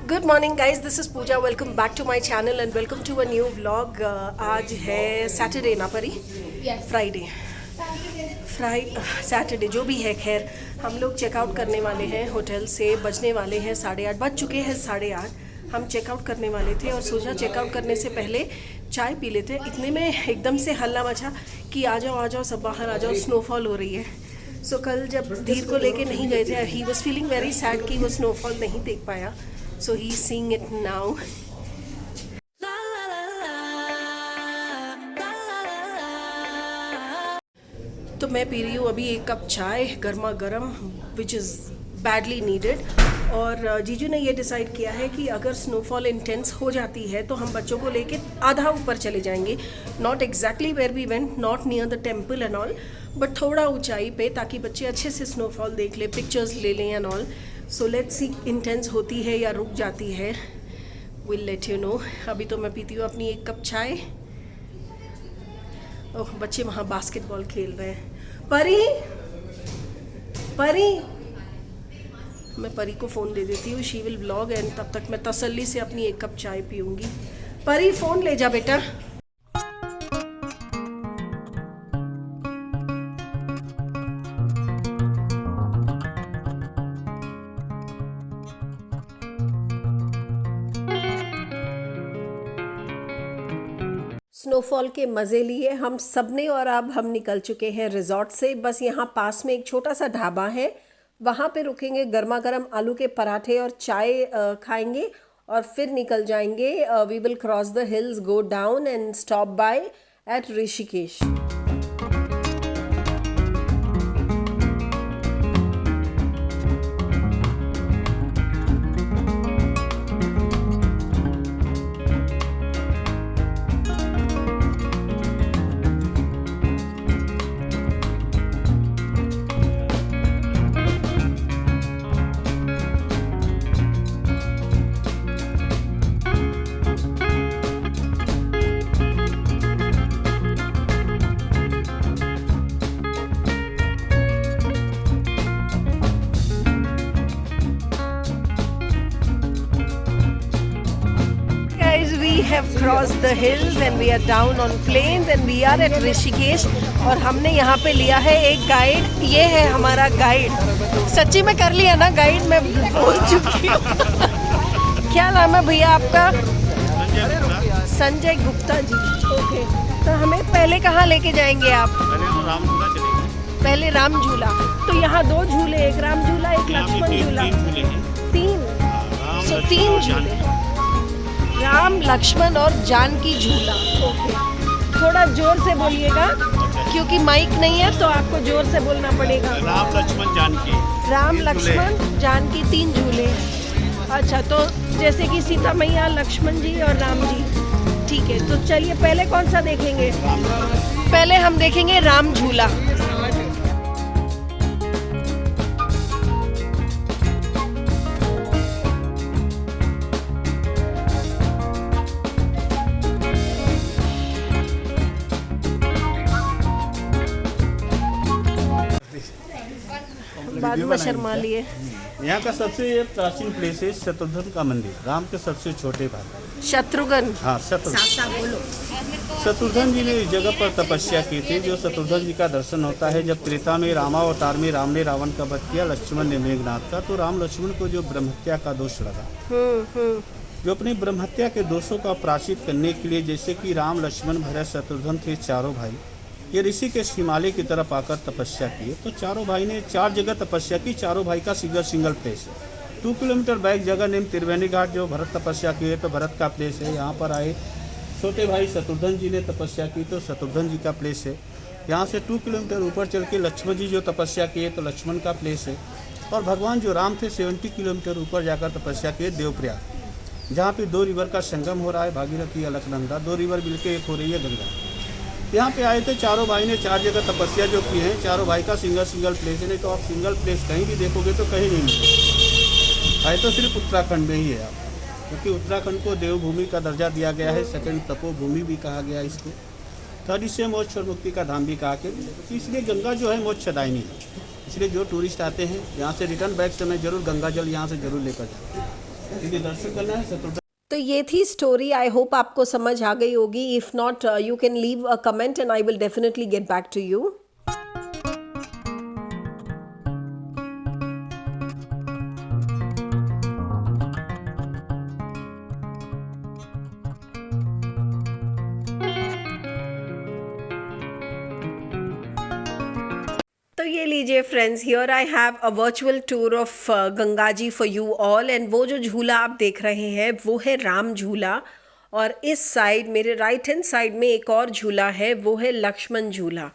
Good morning guys, this is Pooja. Welcome back to my channel and welcome to a new vlog. आज है Saturday ना परी? Friday Saturday जो भी है। खैर, हम लोग चेकआउट करने वाले हैं होटल से। बजने वाले हैं 8:30, बज चुके हैं 8:30। हम चेकआउट करने वाले थे और सोचा चेकआउट करने से पहले चाय पी लेते। इतने में एकदम से हल्ला मचा कि आ जाओ सब बाहर आ जाओ, स्नोफॉल हो रही है। सो कल जब धीर को लेके नहीं गए थे, he was feeling very sad कि वो स्नोफॉल नहीं देख पाया। So he's seeing it now. तो मैं पी रही हूँ अभी एक कप चाय गर्मा गर्म, विच इज़ बैडली नीडेड। और जीजू ने ये डिसाइड किया है कि अगर स्नोफॉल इंटेंस हो जाती है तो हम बच्चों को लेके आधा ऊपर चले जाएंगे। Not exactly where we went, not near the temple and all, but थोड़ा ऊंचाई पे, ताकि बच्चे अच्छे से स्नोफॉल देख ले, पिक्चर्स ले लें and all. So let's see intense होती है या रुक जाती है, विल लेट यू नो। अभी तो मैं पीती हूँ अपनी एक कप चाय। ओह, बच्चे वहाँ बास्केटबॉल खेल रहे हैं। परी परी, मैं परी को फ़ोन दे देती हूँ, शी विल व्लॉग एंड तब तक मैं तसल्ली से अपनी एक कप चाय पीऊँगी। परी, फ़ोन ले जा बेटा। स्नोफॉल के मज़े लिए हम सब ने और अब हम निकल चुके हैं रिजॉर्ट से। बस यहाँ पास में एक छोटा सा ढाबा है, वहाँ पे रुकेंगे, गर्मा गर्म आलू के पराठे और चाय खाएंगे और फिर निकल जाएंगे। We will cross the hills, go down and stop by at Rishikesh. We have crossed the hills and we are down on plains and we are at Rishikesh. और हमने यहाँ पे लिया है एक गाइड। ये है हमारा गाइड। सच्ची में कर लिया ना गाइड, मैं बोल चुकी हूँ। क्या नाम है भैया आपका? संजय गुप्ता जी। ओके, तो हमें पहले कहाँ लेके जाएंगे आप? पहले राम झूला। तो यहाँ 2 झूले, एक राम झूला एक लक्ष्मण झूला। 3 झूले, राम, लक्ष्मण और जानकी झूला। ओके, थोड़ा जोर से बोलिएगा क्योंकि माइक नहीं है, तो आपको जोर से बोलना पड़ेगा। राम लक्ष्मण जानकी, राम लक्ष्मण जानकी 3 झूले। अच्छा, तो जैसे कि सीता मैया, लक्ष्मण जी और राम जी। ठीक है, तो चलिए पहले कौन सा देखेंगे? पहले हम देखेंगे राम झूला। बाद में शर्मा लिए। यहाँ का सबसे प्राचीन प्लेस है शत्रुघ्न का मंदिर, राम के सबसे छोटे भाई शत्रुघ्न। हाँ, शत्रुघ्न जी ने इस जगह पर तपस्या की थी। जो शत्रुघ्न जी का दर्शन होता है जब त्रेता में रामावतार में राम ने रावण का वध किया, लक्ष्मण ने मेघनाथ का, तो राम लक्ष्मण को जो ब्रह्महत्या का दोष लगा, जो अपनी ब्रह्महत्या के दोषों का प्रायश्चित करने के लिए, जैसे कि राम लक्ष्मण भरत शत्रुघ्न थे चारों भाई, ये ऋषिकेश हिमालय की तरफ आकर तपस्या किए। तो चारों भाई ने 4 जगह तपस्या की। चारों भाई का सिंगल प्लेस है। 2 किलोमीटर बैक जगह नेम त्रिवेणी घाट, जो भरत तपस्या किए तो भरत का प्लेस है। यहाँ पर आए छोटे भाई शत्रुघ्न जी ने तपस्या की तो शत्रुघ्न जी का प्लेस है। यहाँ से 2 किलोमीटर ऊपर चल के लक्ष्मण जी जो तपस्या किए तो लक्ष्मण का प्लेस है। और भगवान जो राम थे 70 किलोमीटर ऊपर जाकर तपस्या किए देवप्रयाग, जहाँ पे 2 रिवर का संगम हो रहा है, भागीरथी अलकनंदा, 2 रिवर मिलकर एक हो रही है गंगा। यहाँ पे आए थे चारों भाई ने 4 जगह तपस्या जो की है। चारों भाई का सिंगल प्लेस है। नहीं तो आप सिंगल प्लेस कहीं भी देखोगे तो कहीं नहीं मिलेगा। आए तो सिर्फ उत्तराखंड में ही है आप, क्योंकि उत्तराखंड को देवभूमि का दर्जा दिया गया है। सेकंड तपोभूमि भी कहा गया इसको। थर्ड इससे मोक्ष और मुक्ति का धाम भी कहा के। इसलिए गंगा जो है मोक्षदायिनी है। इसलिए जो टूरिस्ट आते हैं यहाँ से रिटर्न बैक समय जरूर गंगा जल यहाँ से जरूर लेकर जाते हैं। क्योंकि दर्शन करना है शत्रुघ्न। तो ये थी स्टोरी। आई होप आपको समझ आ गई होगी। If not you can leave a comment and I will definitely get back to you. तो ये लीजिए friends, here I have a virtual tour of Ganga ji for you all. And वो जो झूला आप देख रहे हैं वो है राम झूला, और इस साइड मेरे राइट हैंड साइड में एक और झूला है, वो है लक्ष्मण झूला।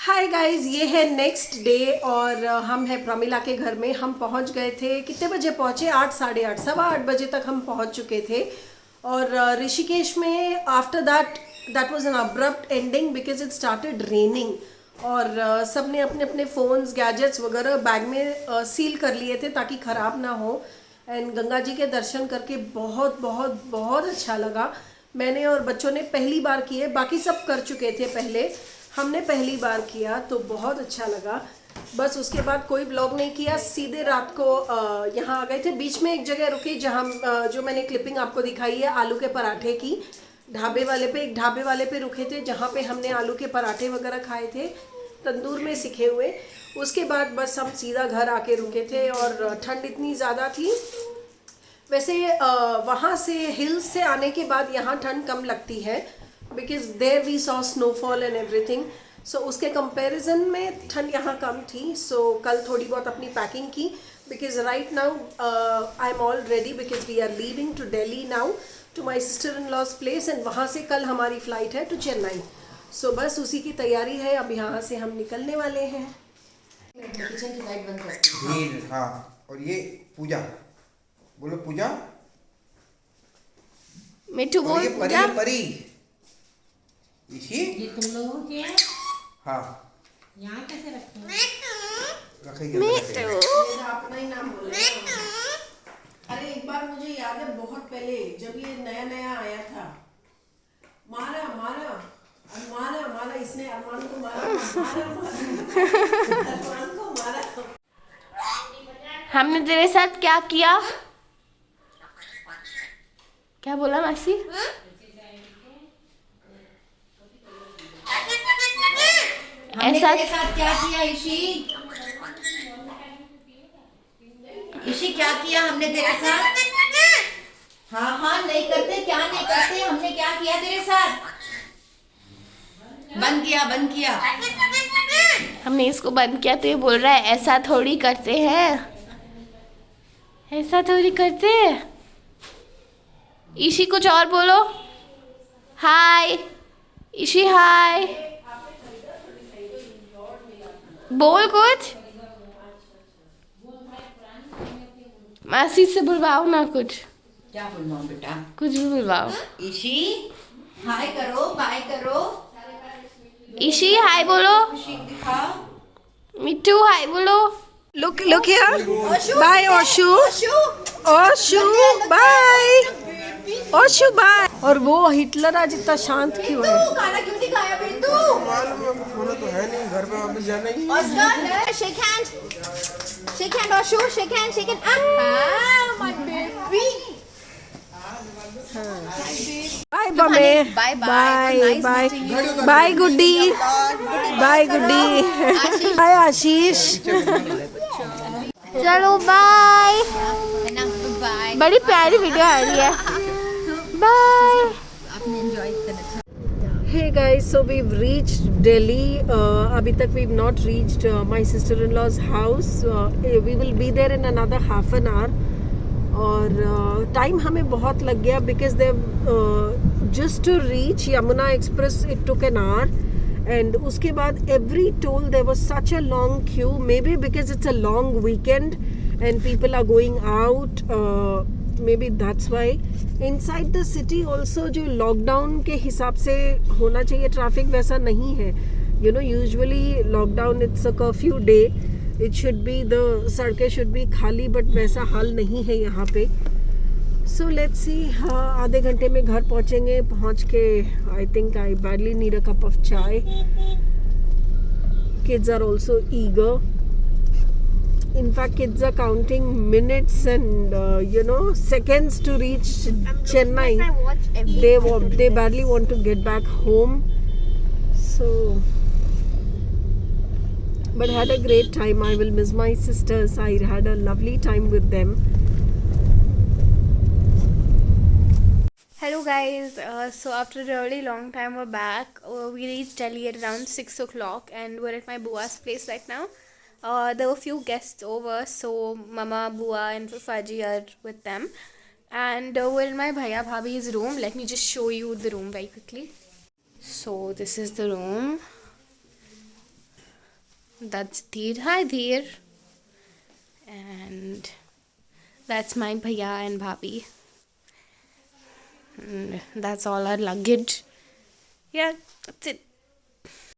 हाय गाइस, ये है नेक्स्ट डे और हम है प्रमिला के घर में। हम पहुंच गए थे, कितने बजे पहुंचे? 8, साढ़े 8, 8:15 बजे तक हम पहुंच चुके थे। और ऋषिकेश में after that was an abrupt ending because it started raining. और सब ने अपने अपने फ़ोन्स, गैजेट्स वगैरह बैग में सील कर लिए थे ताकि ख़राब ना हो। एंड गंगा जी के दर्शन करके बहुत बहुत बहुत अच्छा लगा। मैंने और बच्चों ने पहली बार किए, बाकी सब कर चुके थे पहले, हमने पहली बार किया तो बहुत अच्छा लगा। बस उसके बाद कोई ब्लॉग नहीं किया, सीधे रात को यहाँ आ गए थे। बीच में एक जगह रुकी जहाँ जो मैंने क्लिपिंग आपको दिखाई है आलू के पराठे की, ढाबे वाले पे रुके थे जहाँ पे हमने आलू के पराठे वगैरह खाए थे, तंदूर में सिके हुए। उसके बाद बस हम सीधा घर आके रुके थे और ठंड इतनी ज़्यादा थी। वैसे वहाँ से हिल्स से आने के बाद यहाँ ठंड कम लगती है because there we saw snowfall and everything. So उसके कंपैरिजन में ठंड यहाँ कम थी। सो कल थोड़ी बहुत अपनी पैकिंग की because right now I am all ready because we are leaving to Delhi now to my sister in law's place. And वहाँ से कल हमारी फ़्लाइट है टू चेन्नई। सो बस उसी की तैयारी है, अब यहाँ से हम निकलने वाले हैं। किचन की लाइट बंद करती है। हाँ, और ये पूजा, बोलो पूजा। मिट्टू बोल ये पूजा। परी ये तुम लोगों के हैं? हाँ, यहाँ कैसे रखते हैं? अपना ही नाम बोल रहे हैं। अरे एक बार मुझे याद है बहुत पहले जब ये नया नया आया था, मारा इसने अरमान को मारा अरमान को मारा। हमने तेरे साथ क्या किया? क्या बोला मासी? ऐसा तेरे साथ क्या किया इशी क्या किया हमने तेरे साथ? हाँ नहीं करते, क्या नहीं करते, हमने क्या किया तेरे साथ? बंद किया हमने इसको बंद किया तो ये बोल रहा है ऐसा थोड़ी करते हैं, ऐसा थोड़ी करते हैं। ईशी कुछ और बोलो। हाय ईशी, हाय बोल कुछ। मासी से बुलवाओ ना कुछ, क्या बोलना बेटा? कुछ भी बुलवाओ। इशी हाय करो, बाय करो, ईशी हाय बोलो, खुशी दिखाओ। मिट्टू हाय बोलो। Look here. Bye Oshu. Oshu bye. Oshu bye. और वो हिटलर आज इतना शांत क्यों है? तू खाना क्यों नहीं खाया बिंदु? होना तो है नहीं, घर पे वापस जाना ही। Oscar, shake hand, Oshu, shake hand. My baby. Bye Bame. Bye. Bye Goody. Bye Goody. Bye Ashish. चलो बाय। Bye. बड़ी प्यारी वीडियो आ रही है। बाय। आपने एंजॉय करना। Hey guys, so we've reached Delhi. अभी तक we've not reached my sister-in-law's house. We will be there in another half an hour. और टाइम हमें बहुत लग गया because they just to reach Yamuna Express it took an hour. And उसके बाद every toll there was such a long queue. Maybe because it's a long weekend and people are going out. Maybe that's why. Inside the city also जो lockdown के हिसाब से होना चाहिए traffic वैसा नहीं है. You know, usually lockdown it's a curfew day. It should be the सड़कें should be खाली, but वैसा हाल नहीं है यहाँ पे. सो लेट्स सी, आधे घंटे में घर पहुंचेंगे. पहुंच के I think I badly need a cup of चाय. Kids are also eager. In fact, kids are counting minutes and seconds to reach Chennai. They badly want to get back home. So, but had a great time. I will miss my sisters. I had a lovely time with them. Hello guys, so after a really long time we're back. We reached Delhi at around 6 o'clock and we're at my bua's place right now. There were few guests over, so Mama, Bua and Faji are with them. And we're in my Bhaiya Bhabhi's room. Let me just show you the room very quickly. So this is the room. That's Dheer. Hi Dheer. And that's my Bhaiya and Bhabhi. And that's all our luggage. Yeah, that's it.